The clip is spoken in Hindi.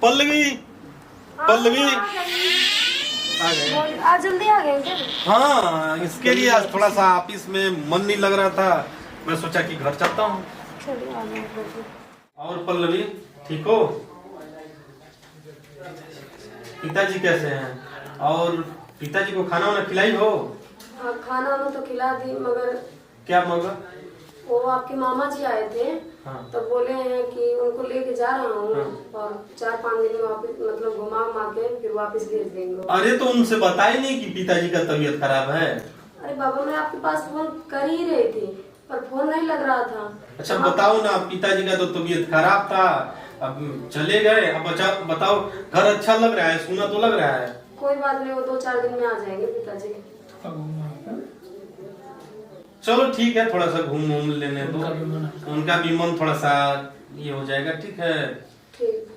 पल्लवी पल्लवी आ गए। आज जल्दी आ गए क्या? हाँ, इसके लिए आज थोड़ा सा ऑफिस में मन नहीं लग रहा था, मैं सोचा कि घर चलता हूँ। चलिए आ गए। और पल्लवी ठीक हो? पिताजी कैसे हैं? और पिताजी को खाना वाना खिलाई हो? हाँ, खाना वाना तो खिला दी, मगर क्या मगा? वो आपके मामा जी आए थे। हाँ। तो बोले हैं कि उनको लेके जा रहा हूँ। हाँ। और 4-5 दिन में वापस मतलब घुमा के फिर वापस भेज देंगे। अरे तो उनसे बताई नहीं कि पिताजी का तबीयत खराब है? अरे बाबा, मैं आपके पास फोन कर ही रही थी पर फोन नहीं लग रहा था। अच्छा बताओ ना, पिताजी का तो तबीयत खराब था, अब चले गए, अब अच्छा बताओ, घर अच्छा लग रहा है, सुना तो लग रहा है। कोई बात नहीं, वो 2-4 दिन में आ जाएंगे पिताजी। चलो ठीक है, थोड़ा सा घूम लेने दो, उनका भी मन थोड़ा सा ये हो जाएगा। ठीक है। ठीक।